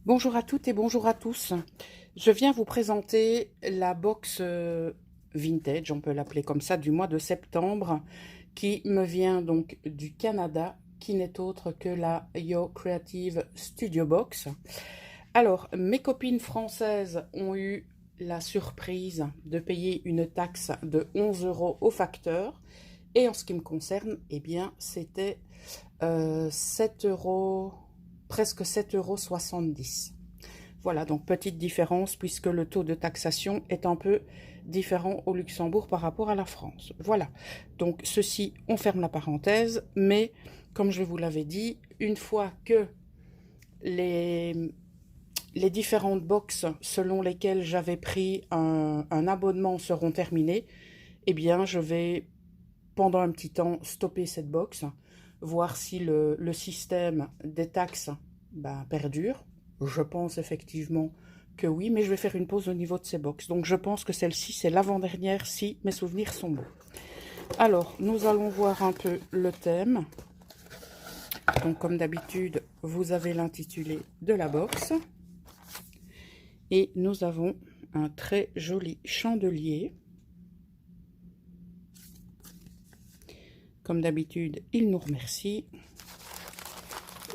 Bonjour à toutes et bonjour à tous. Je viens vous présenter la box vintage, on peut l'appeler comme ça, du mois de septembre, qui me vient donc du Canada, qui n'est autre que la Yo Creative Studio Box. Alors, mes copines françaises ont eu la surprise de payer une taxe de 11 € au facteur. Et en ce qui me concerne, eh bien, c'était 7 euros, presque 7,70 €. Voilà, donc petite différence puisque le taux de taxation est un peu différent au Luxembourg par rapport à la France. Voilà, donc ceci, on ferme la parenthèse, mais comme je vous l'avais dit, une fois que les, les différentes boxes selon lesquelles j'avais pris un abonnement seront terminées, eh bien je vais pendant un petit temps stopper cette box, voir si le système des taxes perdure. Je pense effectivement que oui, mais je vais faire une pause au niveau de ces box. Donc je pense que celle-ci, c'est l'avant-dernière si mes souvenirs sont bons. Alors, nous allons voir un peu le thème. Donc comme d'habitude, vous avez l'intitulé de la box. Et nous avons un très joli chandelier. Comme d'habitude, il nous remercie.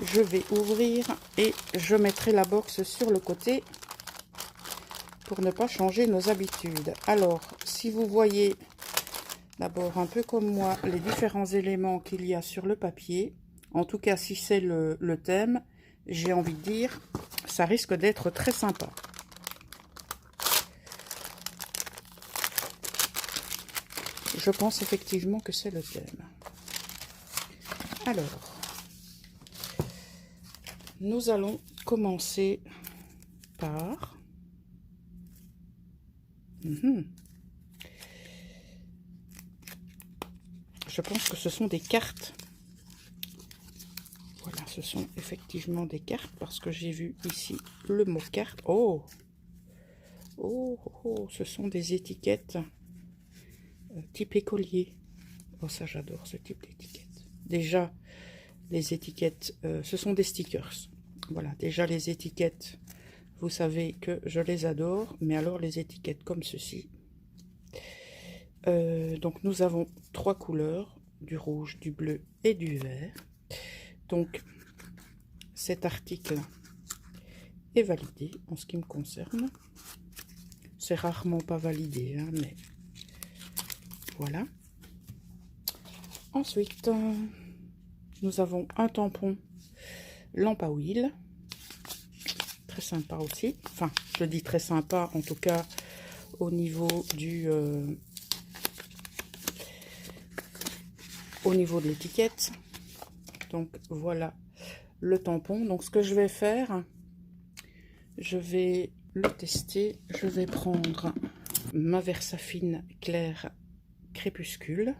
Je vais ouvrir et je mettrai la box sur le côté pour ne pas changer nos habitudes. Alors, si vous voyez d'abord un peu comme moi les différents éléments qu'il y a sur le papier, en tout cas si c'est le thème, j'ai envie de dire, ça risque d'être très sympa. Je pense effectivement que c'est le thème. Alors, nous allons commencer par... Je pense que ce sont des cartes. Voilà, ce sont effectivement des cartes parce que j'ai vu ici le mot carte. Oh, oh, oh, ce sont des étiquettes type écolier. Oh, ça j'adore ce type d'étiquette. Déjà, les étiquettes, ce sont des stickers. Voilà, déjà les étiquettes, vous savez que je les adore. Mais alors les étiquettes comme ceci. Donc nous avons trois couleurs, du rouge, du bleu et du vert. Donc cet article est validé en ce qui me concerne. C'est rarement pas validé, hein, mais voilà. Ensuite, nous avons un tampon lampe à huile. Très sympa aussi. Enfin, je dis très sympa, en tout cas au niveau de l'étiquette. Donc voilà le tampon. Donc ce que je vais faire, je vais le tester. Je vais prendre ma Versafine claire crépuscule.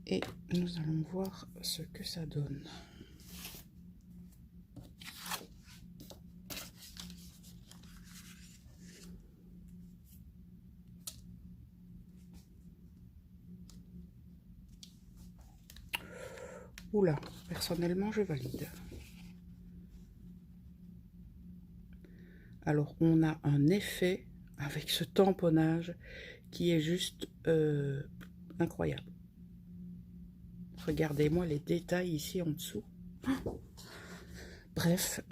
Et nous allons voir ce que ça donne. Oula, personnellement, je valide. Alors, on a un effet avec ce tamponnage qui est juste incroyable. Regardez-moi les détails ici en dessous. Bref,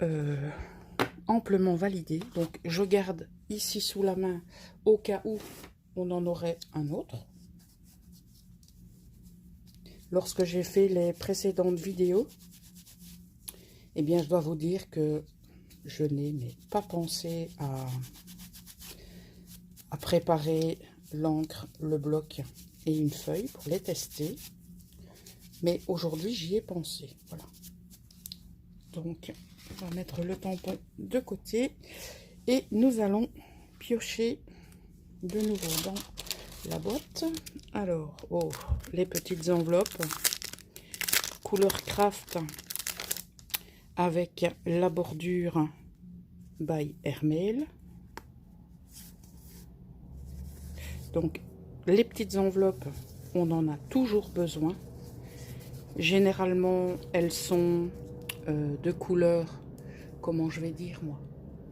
amplement validé. Donc, je garde ici sous la main au cas où on en aurait un autre. Lorsque j'ai fait les précédentes vidéos, eh bien, je dois vous dire que je n'ai pas pensé à préparer l'encre, le bloc et une feuille pour les tester. Mais aujourd'hui, j'y ai pensé. Voilà. Donc, on va mettre le tampon de côté et nous allons piocher de nouveau dans la boîte. Alors, oh, les petites enveloppes couleur craft avec la bordure by Hermel. Donc les petites enveloppes, on en a toujours besoin. Généralement, elles sont de couleur, comment je vais dire moi,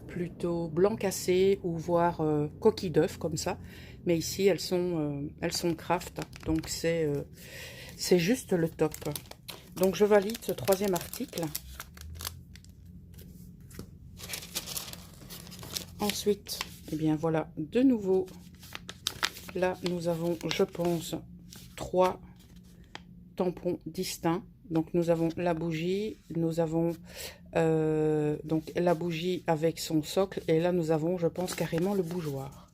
plutôt blanc cassé ou voire coquille d'œuf comme ça. Mais ici, elles sont craft, donc c'est juste le top. Donc je valide ce troisième article. Ensuite, eh bien voilà, de nouveau, là nous avons, je pense, 3 tampons distincts. Donc nous avons la bougie, nous avons donc la bougie avec son socle, et là nous avons, je pense, carrément le bougeoir.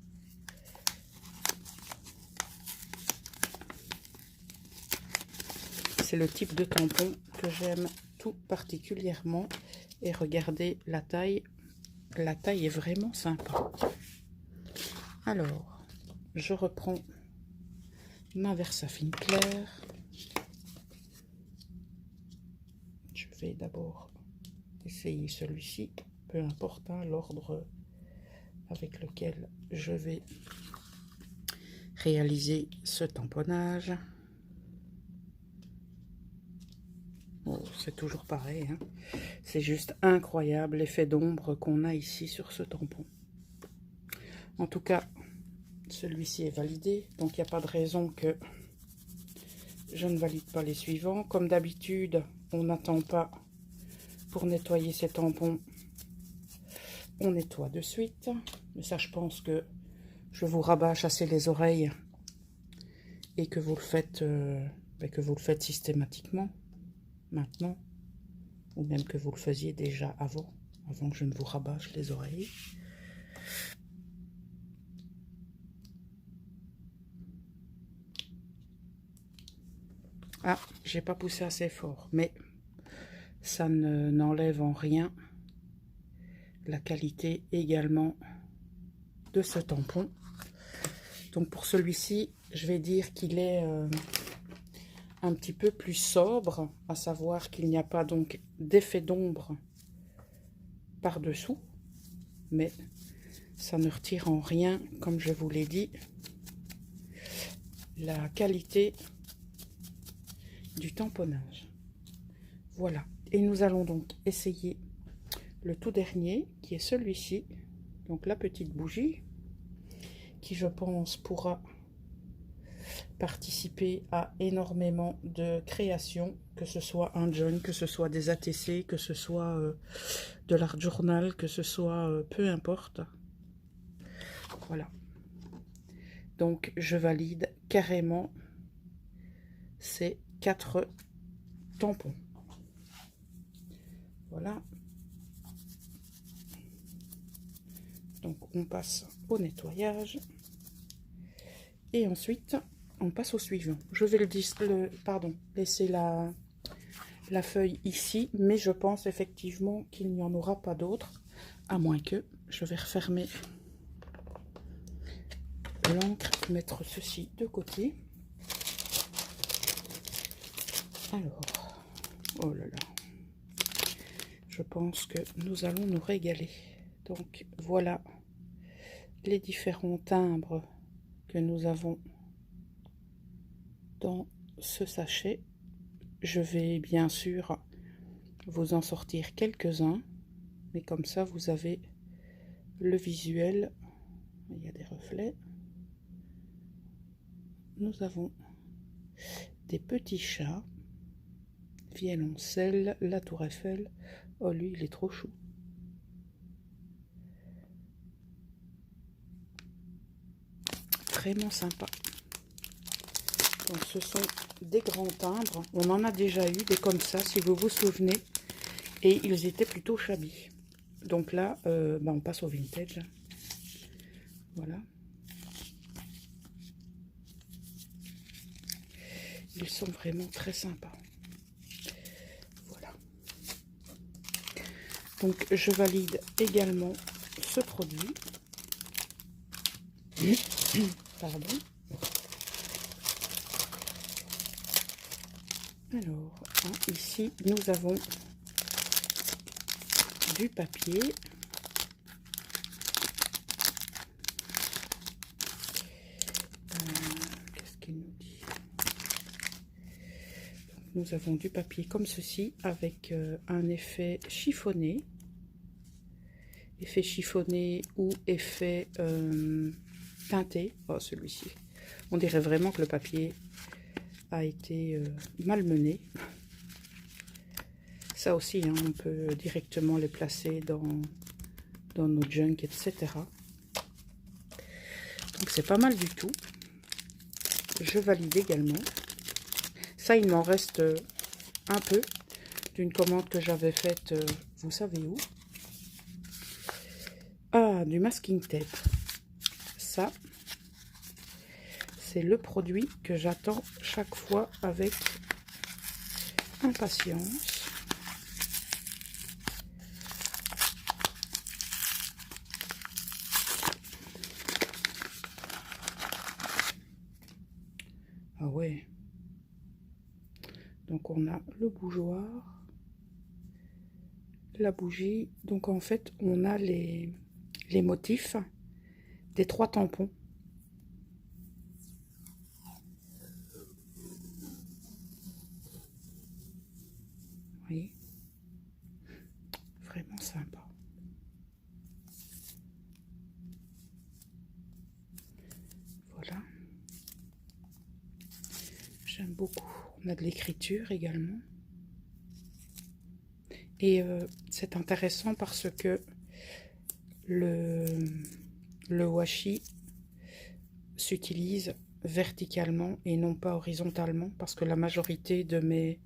C'est le type de tampon que j'aime tout particulièrement. Et regardez la taille est vraiment sympa. Alors, je reprends ma Versafine claire. Je vais d'abord essayer celui-ci, peu importe hein, l'ordre avec lequel je vais réaliser ce tamponnage. Oh, c'est toujours pareil, hein. C'est juste incroyable l'effet d'ombre qu'on a ici sur ce tampon. En tout cas, celui-ci est validé, donc il n'y a pas de raison que je ne valide pas les suivants. Comme d'habitude, on n'attend pas pour nettoyer ces tampons, on nettoie de suite. Mais ça, je pense que je vous rabâche assez les oreilles et que vous le faites, systématiquement maintenant, ou même que vous le faisiez déjà avant que je ne vous rabâche les oreilles. Ah, j'ai pas poussé assez fort, mais ça n'enlève en rien la qualité également de ce tampon. Donc pour celui-ci, je vais dire qu'il est un petit peu plus sobre, à savoir qu'il n'y a pas donc d'effet d'ombre par-dessous, mais ça ne retire en rien, comme je vous l'ai dit, la qualité du tamponnage. Voilà, et nous allons donc essayer le tout dernier, qui est celui-ci, donc la petite bougie, qui je pense pourra participer à énormément de créations, que ce soit un journal, que ce soit des ATC, que ce soit de l'art journal, que ce soit peu importe. Voilà. Donc je valide carrément ces 4 tampons. Voilà. Donc on passe au nettoyage. Et ensuite, on passe au suivant. Je vais laisser la feuille ici, mais je pense effectivement qu'il n'y en aura pas d'autres, à moins que je vais refermer l'encre, mettre ceci de côté. Alors, oh là là, je pense que nous allons nous régaler. Donc voilà les différents timbres que nous avons dans ce sachet. Je vais bien sûr vous en sortir quelques-uns, mais comme ça vous avez le visuel. Il y a des reflets. Nous avons des petits chats, violoncelle, la tour Eiffel. Oh lui il est trop chou. Vraiment sympa. Donc ce sont des grands timbres. On en a déjà eu des comme ça, si vous vous souvenez. Et ils étaient plutôt shabby. Donc là, on passe au vintage. Voilà. Ils sont vraiment très sympas. Voilà. Donc je valide également ce produit. Pardon. Alors, ici, nous avons du papier. qu'il nous dit? Donc, nous avons du papier comme ceci avec un effet chiffonné. Effet chiffonné ou effet teinté. Oh, celui-ci. On dirait vraiment que le papier a été malmené. Ça aussi, hein, on peut directement les placer dans nos junk, etc. Donc c'est pas mal du tout. Je valide également. Ça, il m'en reste un peu d'une commande que j'avais faite, vous savez où. Ah, du masking tape. Ça, c'est le produit que j'attends chaque fois avec impatience. Ah ouais. Donc on a le bougeoir, la bougie. Donc en fait, on a les motifs des 3 tampons. Vous voyez, vraiment sympa. Voilà. J'aime beaucoup. On a de l'écriture également. Et c'est intéressant parce que le washi s'utilise verticalement et non pas horizontalement, parce que la majorité de mes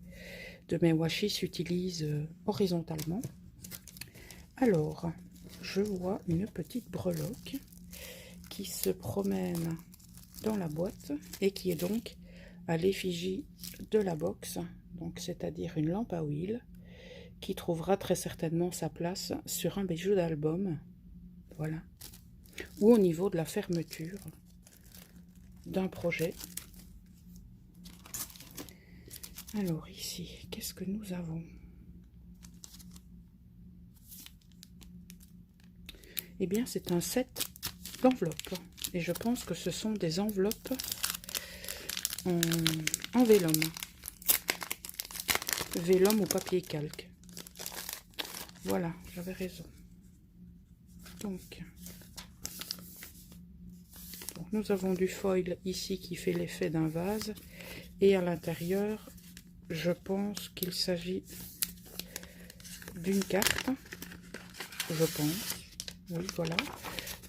washi s'utilisent horizontalement. Alors, je vois une petite breloque qui se promène dans la boîte et qui est donc à l'effigie de la box, donc c'est-à-dire une lampe à huile qui trouvera très certainement sa place sur un bijou d'album, voilà, ou au niveau de la fermeture d'un projet. Alors ici, qu'est-ce que nous avons? Eh bien, c'est un set d'enveloppes. Et je pense que ce sont des enveloppes en vélum. Vélum ou papier calque. Voilà, j'avais raison. Donc, nous avons du foil ici qui fait l'effet d'un vase. Et à l'intérieur, je pense qu'il s'agit d'une carte. Je pense. Oui, voilà.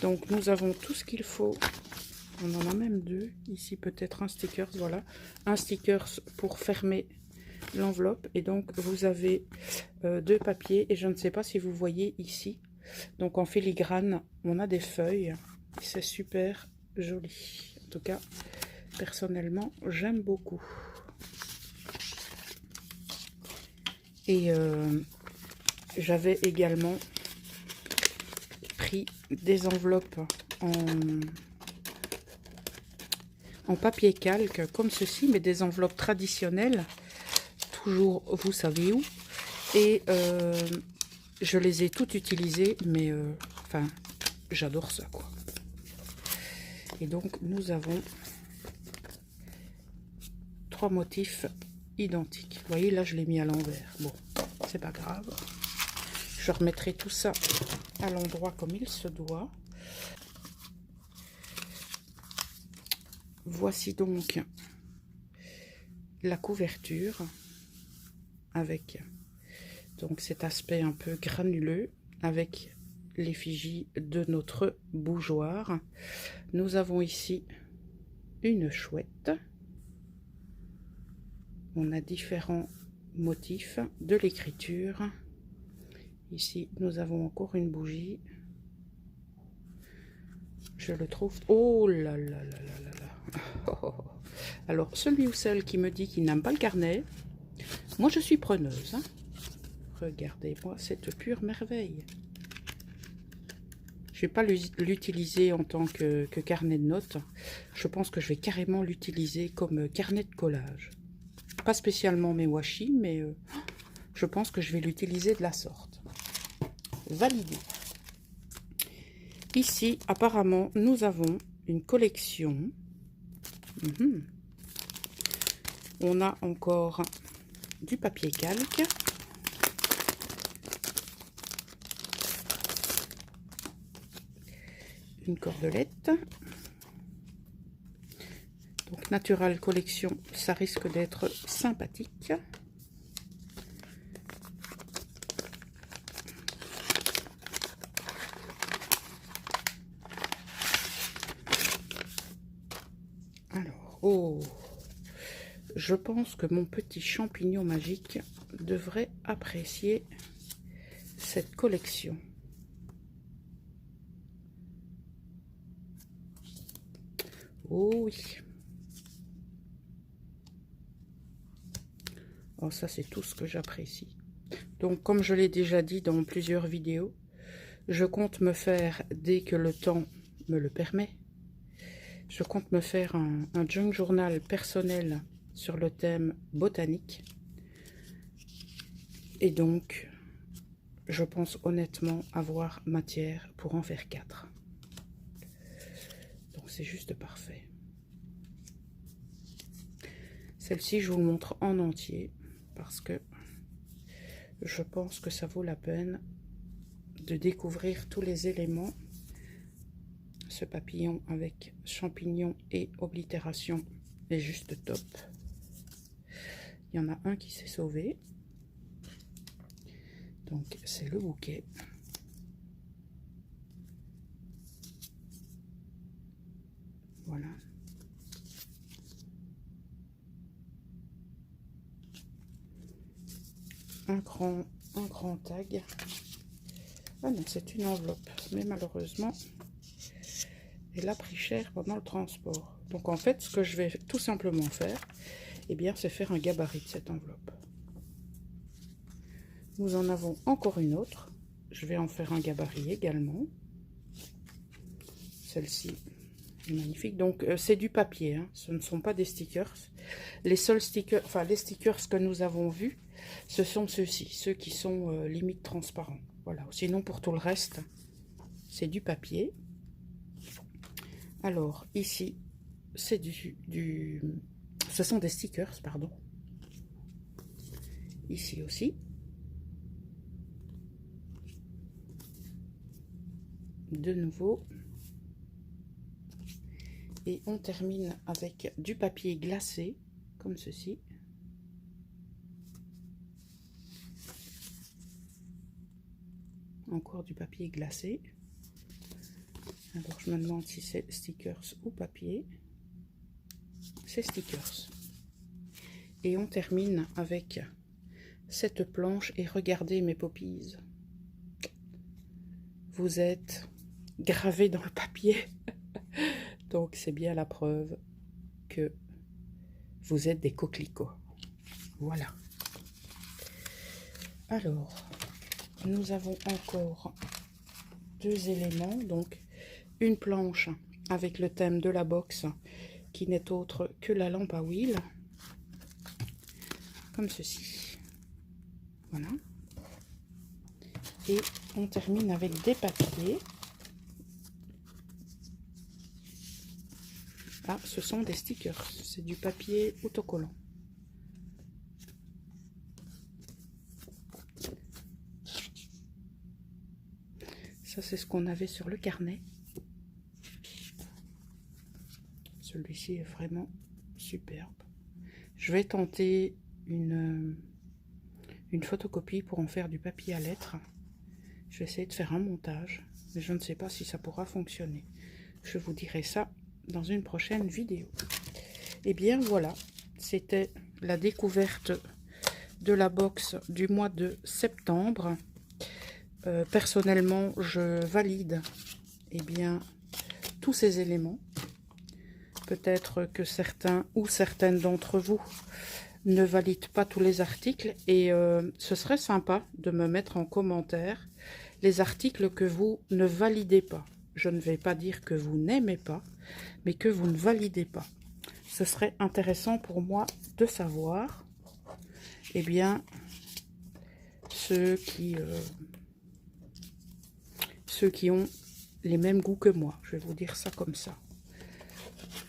Donc, nous avons tout ce qu'il faut. On en a même 2. Ici, peut-être un sticker. Voilà. Un sticker pour fermer l'enveloppe. Et donc, vous avez 2 papiers. Et je ne sais pas si vous voyez ici. Donc, en filigrane, on a des feuilles. C'est super joli. En tout cas, personnellement, j'aime beaucoup. Et j'avais également pris des enveloppes en papier calque comme ceci, mais des enveloppes traditionnelles, toujours vous savez où. Et je les ai toutes utilisées, mais enfin, j'adore ça, quoi. Et donc, nous avons 3 motifs identiques. Vous voyez, là, je l'ai mis à l'envers. Bon, c'est pas grave. Je remettrai tout ça à l'endroit comme il se doit. Voici donc la couverture avec donc cet aspect un peu granuleux avec l'effigie de notre bougeoir. Nous avons ici une chouette. On a différents motifs, de l'écriture. Ici, nous avons encore une bougie. Je le trouve... Oh là là là là là là. Oh. Alors, celui ou celle qui me dit qu'il n'aime pas le carnet, moi je suis preneuse. Hein. Regardez-moi cette pure merveille. Je ne vais pas l'utiliser en tant que carnet de notes. Je pense que je vais carrément l'utiliser comme carnet de collage. Pas spécialement mes washi, mais je pense que je vais l'utiliser de la sorte. Validé. Ici, apparemment, nous avons une collection On a encore du papier calque. Une cordelette. Donc Natural Collection, ça risque d'être sympathique. Alors, oh, je pense que mon petit champignon magique devrait apprécier cette collection. Oh oui. Oh, ça c'est tout ce que j'apprécie. Donc comme je l'ai déjà dit dans plusieurs vidéos, je compte me faire, dès que le temps me le permet, je compte me faire un junk journal personnel sur le thème botanique. Et donc, je pense honnêtement avoir matière pour en faire 4. Donc c'est juste parfait. Celle-ci, je vous montre en entier parce que je pense que ça vaut la peine de découvrir tous les éléments. Ce papillon avec champignons et oblitération est juste top. Il y en a un qui s'est sauvé. Donc c'est le bouquet. Voilà. Un grand tag. Ah non, c'est une enveloppe, mais malheureusement, elle a pris cher pendant le transport. Donc en fait, ce que je vais tout simplement faire, eh bien, c'est faire un gabarit de cette enveloppe. Nous en avons encore une autre. Je vais en faire un gabarit également. Celle-ci est magnifique. Donc c'est du papier, hein. Ce ne sont pas des stickers. Les seuls stickers, enfin les stickers que nous avons vus, ce sont ceux-ci, ceux qui sont limite transparents. Voilà. Sinon pour tout le reste, c'est du papier. Alors ici, c'est ce sont des stickers, pardon. Ici aussi. De nouveau. Et on termine avec du papier glacé, comme ceci. Encore du papier glacé. Alors je me demande si c'est stickers ou papier. C'est stickers. Et on termine avec cette planche. Et regardez mes poppies. Vous êtes gravés dans le papier. Donc c'est bien la preuve que vous êtes des coquelicots. Voilà. Alors, nous avons encore deux éléments. Donc une planche avec le thème de la box qui n'est autre que la lampe à huile. Comme ceci. Voilà. Et on termine avec des papiers. Ah, ce sont des stickers. C'est du papier autocollant. Ça, c'est ce qu'on avait sur le carnet. Celui-ci est vraiment superbe. Je vais tenter une photocopie pour en faire du papier à lettres. Je vais essayer de faire un montage, mais je ne sais pas si ça pourra fonctionner. Je vous dirai ça dans une prochaine vidéo. Et bien voilà, c'était la découverte de la box du mois de septembre. Personnellement, je valide bien tous ces éléments. Peut-être que certains ou certaines d'entre vous ne valident pas tous les articles et ce serait sympa de me mettre en commentaire les articles que vous ne validez pas. Je ne vais pas dire que vous n'aimez pas, mais que vous ne validez pas. Ce serait intéressant pour moi de savoir, eh bien, ceux qui ont les mêmes goûts que moi. Je vais vous dire ça comme ça.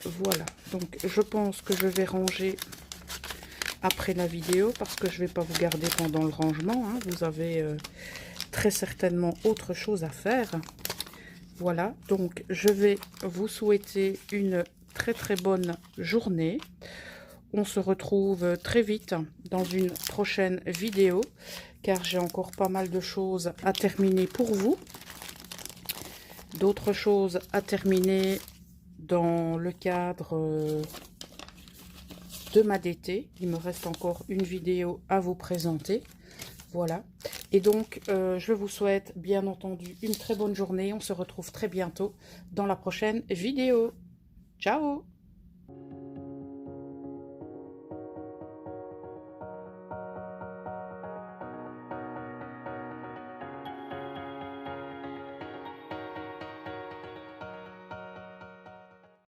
Voilà, donc je pense que je vais ranger après la vidéo parce que je ne vais pas vous garder pendant le rangement. Hein. Vous avez très certainement autre chose à faire. Voilà, donc je vais vous souhaiter une très bonne journée. On se retrouve très vite dans une prochaine vidéo car j'ai encore pas mal de choses à terminer pour vous. D'autres choses à terminer dans le cadre de ma DT. Il me reste encore une vidéo à vous présenter. Voilà. Et donc, je vous souhaite bien entendu une très bonne journée. On se retrouve très bientôt dans la prochaine vidéo. Ciao!